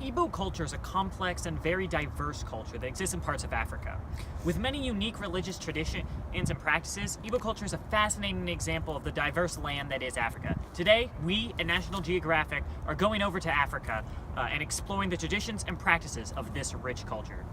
Igbo culture is a complex and very diverse culture that exists in parts of Africa. With many unique religious traditions and practices, Igbo culture is a fascinating example of the diverse land that is Africa. Today, we at National Geographic are going over to Africa and exploring the traditions and practices of this rich culture.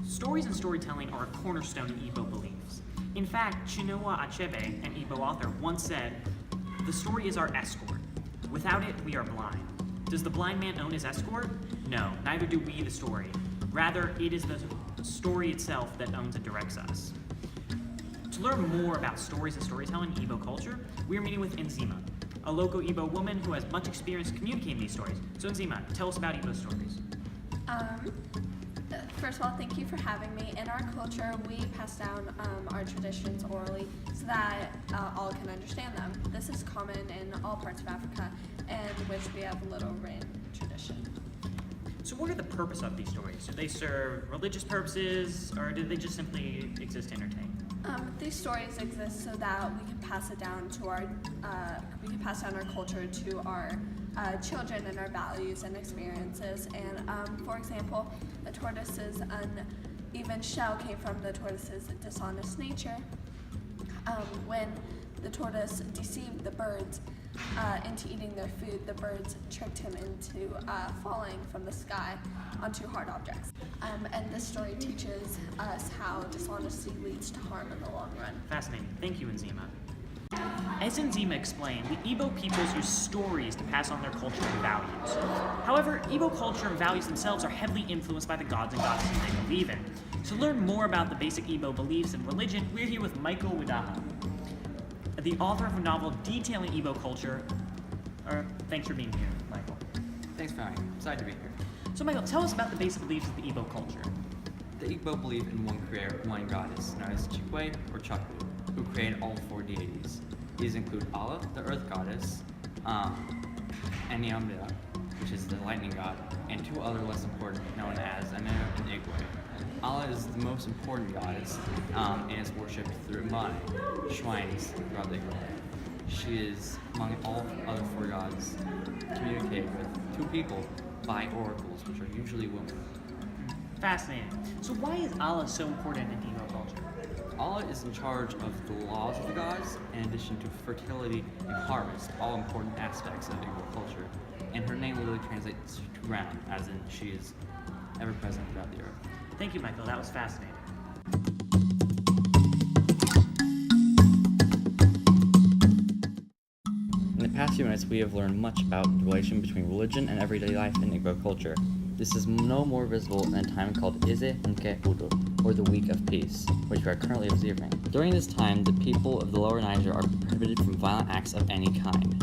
Stories and storytelling are a cornerstone in Igbo beliefs. In fact, Chinua Achebe, an Igbo author, once said, "The story is our escort. Without it, we are blind." Does the blind man own his escort? No, neither do we the story. Rather, it is the story itself that owns and directs us. To learn more about stories and storytelling in Igbo culture, we are meeting with Nzima, a local Igbo woman who has much experience communicating these stories. So Nzima, tell us about Igbo stories. First of all, thank you for having me. In our culture, we pass down our traditions orally so that all can understand them. This is common in all parts of Africa, in which we have little written tradition. So what are the purpose of these stories? Do they serve religious purposes, or do they just simply exist to entertain? These stories exist so that we can pass it down to our culture to our children and our values and experiences. And for example, the tortoise's uneven shell came from the tortoise's dishonest nature. When the tortoise deceived the birds into eating their food, the birds tricked him into falling from the sky onto hard objects. And this story teaches us how dishonesty leads to harm in the long run. Fascinating. Thank you, Nzima. As Nzima explained, the Igbo peoples use stories to pass on their culture and values. However, Igbo culture and values themselves are heavily influenced by the gods and goddesses they believe in. To learn more about the basic Igbo beliefs and religion, we're here with Michael Widaha, the author of a novel detailing Igbo culture. Thanks for being here, Michael. Thanks for having me. Excited to be here. So Michael, tell us about the basic beliefs of the Igbo culture. The Igbo believe in one creator, one goddess, known as Chikwe or Chaku, who created all four deities. These include Allah, the earth goddess, Eniamida, which is the lightning god, and two other less important, known as Anu and Igwe. Allah is the most important goddess and is worshipped through Mane, shrines throughout the Igbo. She is, among all other four gods, communicated with two people by oracles, which are usually women. Fascinating. So why is Allah so important in Igbo culture? Allah is in charge of the laws of the gods, in addition to fertility and harvest, all important aspects of Igbo culture. And her name literally translates to ground, as in she is ever present throughout the earth. Thank you, Michael. That was fascinating. In the past few minutes, we have learned much about the relation between religion and everyday life in Igbo culture. This is no more visible in a time called Ize Nke Udo, or the Week of Peace, which we are currently observing. During this time, the people of the Lower Niger are prohibited from violent acts of any kind.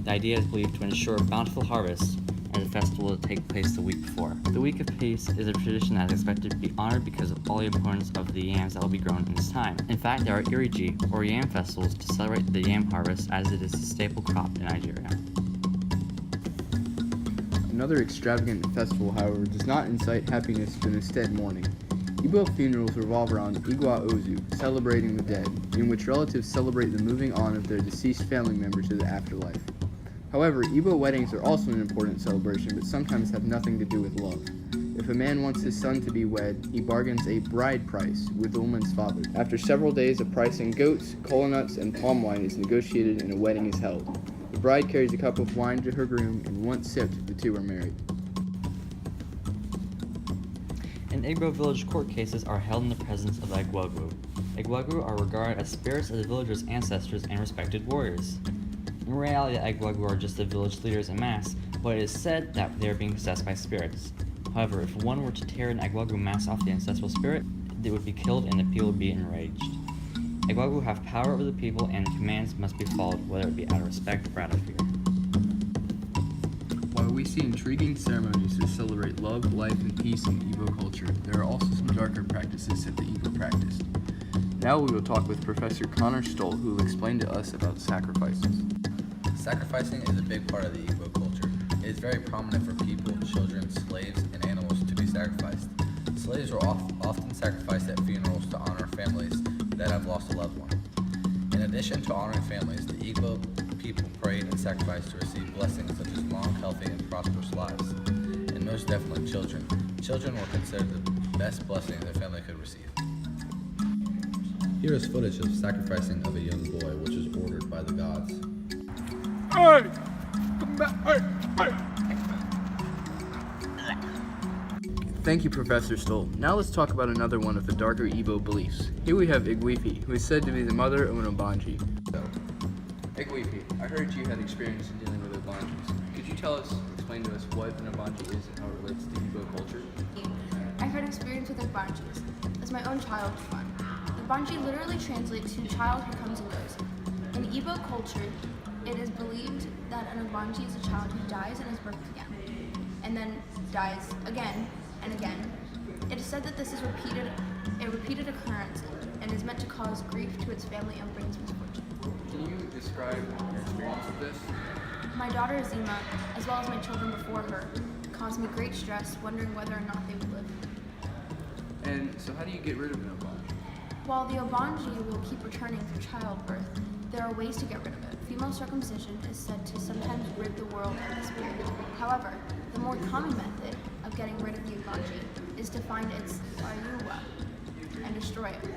The idea is believed to ensure bountiful harvests, and the festival will take place the week before. The Week of Peace is a tradition that is expected to be honored because of all the importance of the yams that will be grown in this time. In fact, there are Iriji, or yam festivals, to celebrate the yam harvest, as it is a staple crop in Nigeria. Another extravagant festival, however, does not incite happiness but instead mourning. Igbo funerals revolve around Igwa Ozu, celebrating the dead, in which relatives celebrate the moving on of their deceased family member to the afterlife. However, Igbo weddings are also an important celebration, but sometimes have nothing to do with love. If a man wants his son to be wed, he bargains a bride price with the woman's father. After several days, a price in goats, kola nuts, and palm wine is negotiated and a wedding is held. The bride carries a cup of wine to her groom, and once sipped, the two are married. In Igbo village, court cases are held in the presence of the Egwegu. Egwegu are regarded as spirits of the villagers' ancestors and respected warriors. In reality, the Egwegu are just the village leaders en masse, but it is said that they are being possessed by spirits. However, if one were to tear an Egwegu mask off the ancestral spirit, they would be killed and the people would be enraged. Egwegu have power over the people and commands must be followed, whether it be out of respect or out of fear. While we see intriguing ceremonies that celebrate love, life, and peace in Igbo culture, there are also some darker practices that the Igbo practice. Now we will talk with Professor Connor Stoll, who will explain to us about sacrifices. Sacrificing is a big part of the Igbo culture. It is very prominent for people, children, slaves, and animals to be sacrificed. Slaves were often sacrificed at funerals to honor families that have lost a loved one. In addition to honoring families, the Igbo people prayed and sacrificed to receive blessings such as long, healthy, and prosperous lives. And most definitely children. Children were considered the best blessing their family could receive. Here is footage of sacrificing of a young boy, which was ordered by the gods. Thank you, Professor Stoll. Now let's talk about another one of the darker Igbo beliefs. Here we have Igwifi, who is said to be the mother of an Obanji. So, Igwifi, I heard you had experience in dealing with Obanjis. Could you explain to us what an Obanji is and how it relates to Igbo culture? I've had experience with Banjis. As my own child was one. Banji literally translates to child who comes and goes. In Igbo culture, it is believed that an Obanji is a child who dies and is birthed again, and then dies again and again. It is said that this is a repeated occurrence and is meant to cause grief to its family and brings misfortune. Can you describe your experience with this? My daughter Zima, as well as my children before her, caused me great stress, wondering whether or not they would live. And so how do you get rid of an Obanji? While the Obanji will keep returning through childbirth, there are ways to get rid of it. Female circumcision is said to sometimes rid the world of the spirit. However, the more common method of getting rid of the Obanji is to find its Ayuwa and destroy it.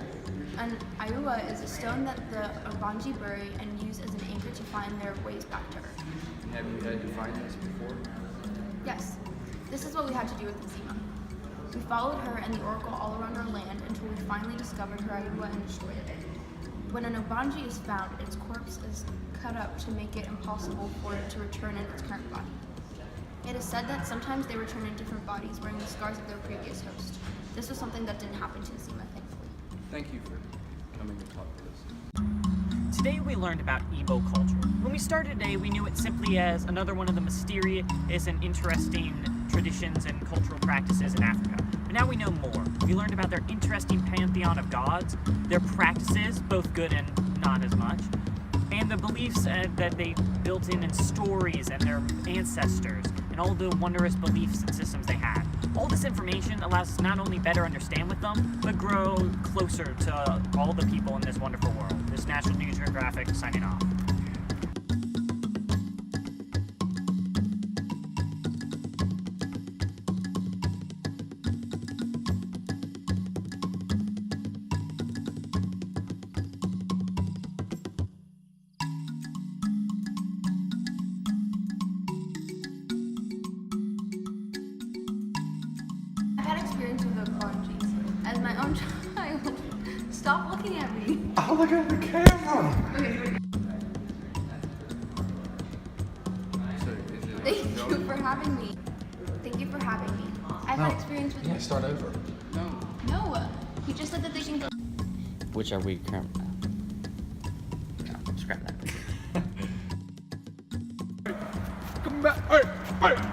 An Ayuwa is a stone that the Obanji bury and use as an anchor to find their ways back to Earth. Have you had to find this before? Yes, this is what we had to do with Zima. We followed her and the oracle all around our land until we finally discovered her Ayuwa and destroyed it. When an Obanji is found, its corpse is cut up to make it impossible for it to return in its current body. It is said that sometimes they return in different bodies wearing the scars of their previous host. This was something that didn't happen to Zima, thankfully. Thank you for coming to talk to us. Today we learned about Igbo culture. When we started today, we knew it simply as another one of the mysterious and interesting traditions and cultural practices in Africa. But now we know more. We learned about their interesting pantheon of gods, their practices, both good and not as much, and the beliefs that they built in stories and their ancestors, and all the wondrous beliefs and systems they had. All this information allows us not only better understand with them, but grow closer to all the people in this wonderful world. This National Geographic signing off. I've had experience with the Banjis. As my own child, stop looking at me. I'll look at the camera. So is it Thank you for having me. Thank you for having me. I've had experience with Yeah, start over. No. No. He just said that they can go. Which are we currently? No, scrap that. Come back. Hey.